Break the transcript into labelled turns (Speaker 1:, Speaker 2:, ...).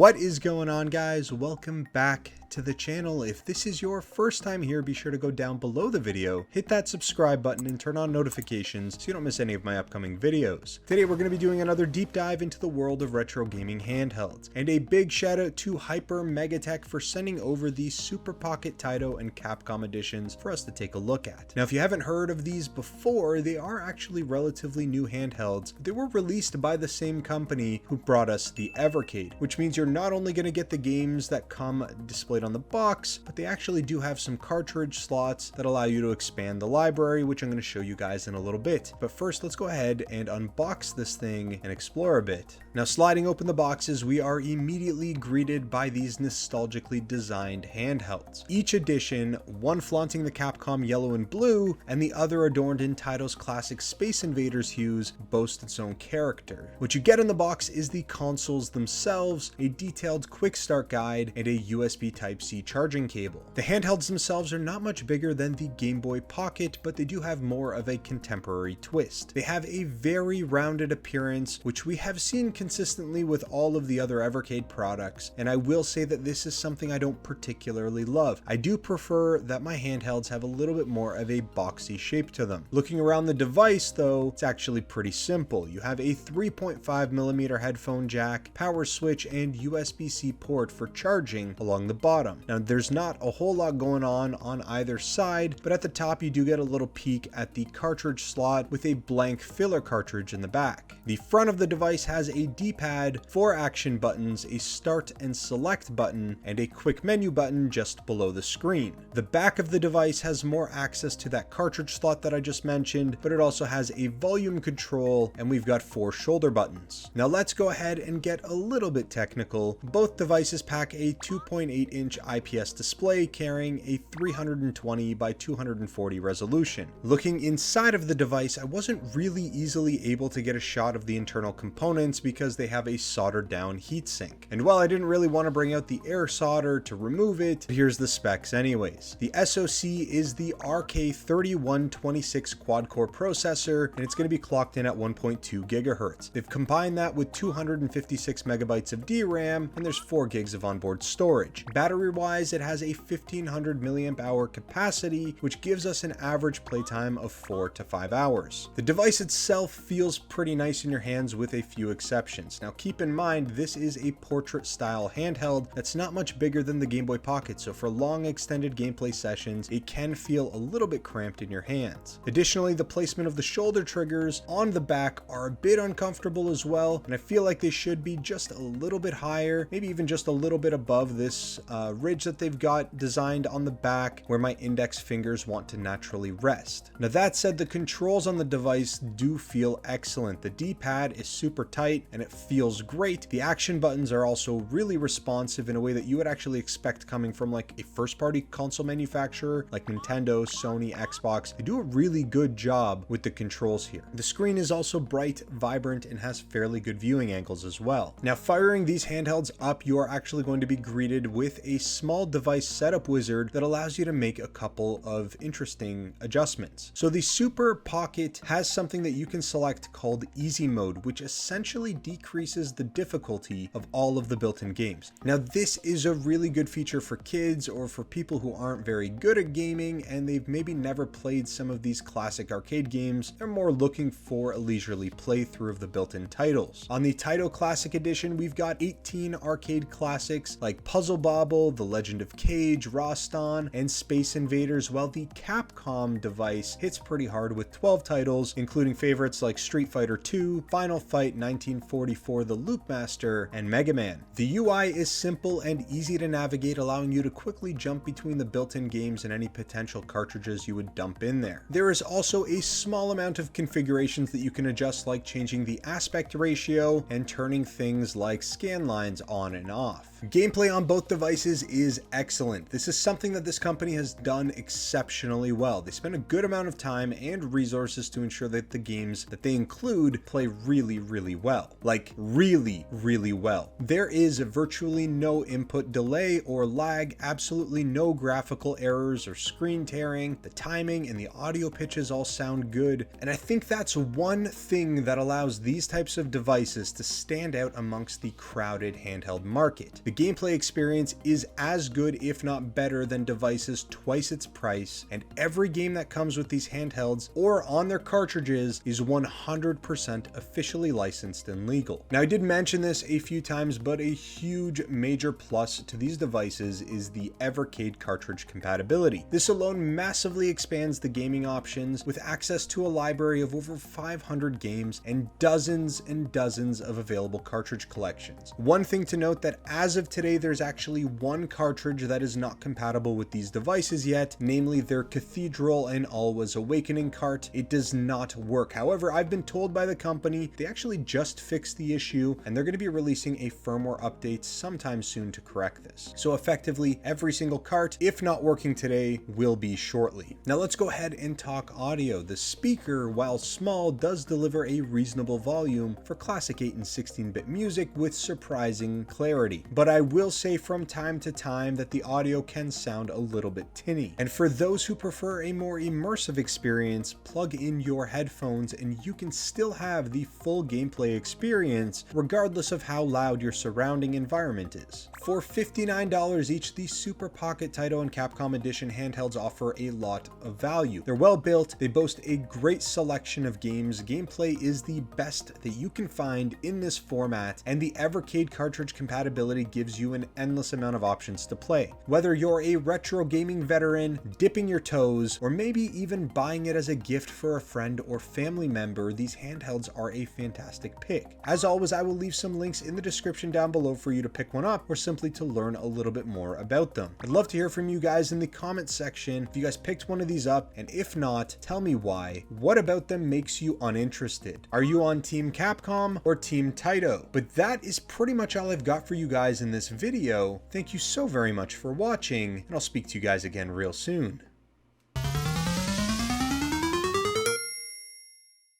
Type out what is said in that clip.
Speaker 1: What is going on, guys? Welcome back to the channel. If this is your first time here, be sure to go down below the video, hit that subscribe button and turn on notifications so you don't miss any of my upcoming videos. Today we're going to be doing another deep dive into the world of retro gaming handhelds, and a big shout out to Hyper Megatech for sending over these Super Pocket Taito and Capcom editions for us to take a look at. Now, if you haven't heard of these before, they are actually relatively new handhelds. They were released by the same company who brought us the Evercade, which means you're not only going to get the games that come displayed on the box, but they actually do have some cartridge slots that allow you to expand the library, which I'm going to show you guys in a little bit. But first, let's go ahead and unbox this thing and explore a bit. Now, sliding open the boxes, we are immediately greeted by these nostalgically designed handhelds. Each edition, one flaunting the Capcom yellow and blue, and the other adorned in Taito's classic Space Invaders hues, boast its own character. What you get in the box is the consoles themselves, a detailed quick start guide, and a USB Type-C charging cable. The handhelds themselves are not much bigger than the Game Boy Pocket, but they do have more of a contemporary twist. They have a very rounded appearance, which we have seen consistently with all of the other Evercade products, and I will say that this is something I don't particularly love. I do prefer that my handhelds have a little bit more of a boxy shape to them. Looking around the device though, it's actually pretty simple. You have a 3.5mm headphone jack, power switch, and USB-C port for charging along the bottom. Now, there's not a whole lot going on either side, but at the top you do get a little peek at the cartridge slot with a blank filler cartridge in the back. The front of the device has a D-pad, 4 action buttons, a start and select button, and a quick menu button just below the screen. The back of the device has more access to that cartridge slot that I just mentioned, but it also has a volume control, and we've got 4 shoulder buttons. Now let's go ahead and get a little bit technical. Both devices pack a 2.8-inch IPS display carrying a 320 by 240 resolution. Looking inside of the device, I wasn't really easily able to get a shot of the internal components because they have a soldered down heatsink. And while I didn't really want to bring out the air solder to remove it, here's the specs anyways. The SoC is the RK3126 quad-core processor, and it's going to be clocked in at 1.2 gigahertz. They've combined that with 256 megabytes of DRAM, and there's 4 gigs of onboard storage. Battery-wise, it has a 1500 milliamp hour capacity, which gives us an average playtime of 4 to 5 hours. The device itself feels pretty nice in your hands with a few exceptions. Now, keep in mind, this is a portrait-style handheld that's not much bigger than the Game Boy Pocket, so for long extended gameplay sessions, it can feel a little bit cramped in your hands. Additionally, the placement of the shoulder triggers on the back are a bit uncomfortable as well, and I feel like they should be just a little bit higher, maybe even just a little bit above this ridge that they've got designed on the back where my index fingers want to naturally rest. Now, that said, the controls on the device do feel excellent. The D-pad is super tight and it feels great. The action buttons are also really responsive in a way that you would actually expect coming from like a first-party console manufacturer like Nintendo, Sony, Xbox. They do a really good job with the controls here. The screen is also bright, vibrant, and has fairly good viewing angles as well. Now, firing these handhelds up, you are actually going to be greeted with a small device setup wizard that allows you to make a couple of interesting adjustments. So the Super Pocket has something that you can select called Easy Mode, which essentially decreases the difficulty of all of the built-in games. Now, this is a really good feature for kids or for people who aren't very good at gaming and they've maybe never played some of these classic arcade games. They're more looking for a leisurely playthrough of the built-in titles. On the Taito Classic Edition, we've got 18 arcade classics like Puzzle Bobble, The Legend of Cage, Rastan, and Space Invaders, while the Capcom device hits pretty hard with 12 titles, including favorites like Street Fighter II, Final Fight 1944, The Loop Master, and Mega Man. The UI is simple and easy to navigate, allowing you to quickly jump between the built-in games and any potential cartridges you would dump in there. There is also a small amount of configurations that you can adjust, like changing the aspect ratio and turning things like scan lines on and off. Gameplay on both devices devices is excellent. This is something that this company has done exceptionally well. They spend a good amount of time and resources to ensure that the games that they include play really well. Like really well. There is virtually no input delay or lag, absolutely no graphical errors or screen tearing. The timing and the audio pitches all sound good, and I think that's one thing that allows these types of devices to stand out amongst the crowded handheld market. The gameplay experience is as good, if not better, than devices twice its price, and every game that comes with these handhelds or on their cartridges is 100% officially licensed and legal. Now, I did mention this a few times, but a huge major plus to these devices is the Evercade cartridge compatibility. This alone massively expands the gaming options with access to a library of over 500 games and dozens of available cartridge collections. One thing to note that as of today, there's actually one cartridge that is not compatible with these devices yet, namely their Cathedral and Alwa's Awakening cart. It does not work. However, I've been told by the company they actually just fixed the issue and they're going to be releasing a firmware update sometime soon to correct this. So effectively, every single cart, if not working today, will be shortly. Now let's go ahead and talk audio. The speaker, while small, does deliver a reasonable volume for classic 8 and 16-bit music with surprising clarity. But I will say from time to time that the audio can sound a little bit tinny. And for those who prefer a more immersive experience, plug in your headphones and you can still have the full gameplay experience regardless of how loud your surrounding environment is. For $59 each, the Super Pocket Taito and Capcom Edition handhelds offer a lot of value. They're well built, they boast a great selection of games, gameplay is the best that you can find in this format, and the Evercade cartridge compatibility gives you an endless amount of options to play. Whether you're a retro gaming veteran, dipping your toes, or maybe even buying it as a gift for a friend or family member, these handhelds are a fantastic pick. As always, I will leave some links in the description down below for you to pick one up or simply to learn a little bit more about them. I'd love to hear from you guys in the comments section if you guys picked one of these up, and if not, tell me why. What about them makes you uninterested? Are you on Team Capcom or Team Taito? But that is pretty much all I've got for you guys in this video. Thank you so very much for watching, and I'll speak to you guys again real soon.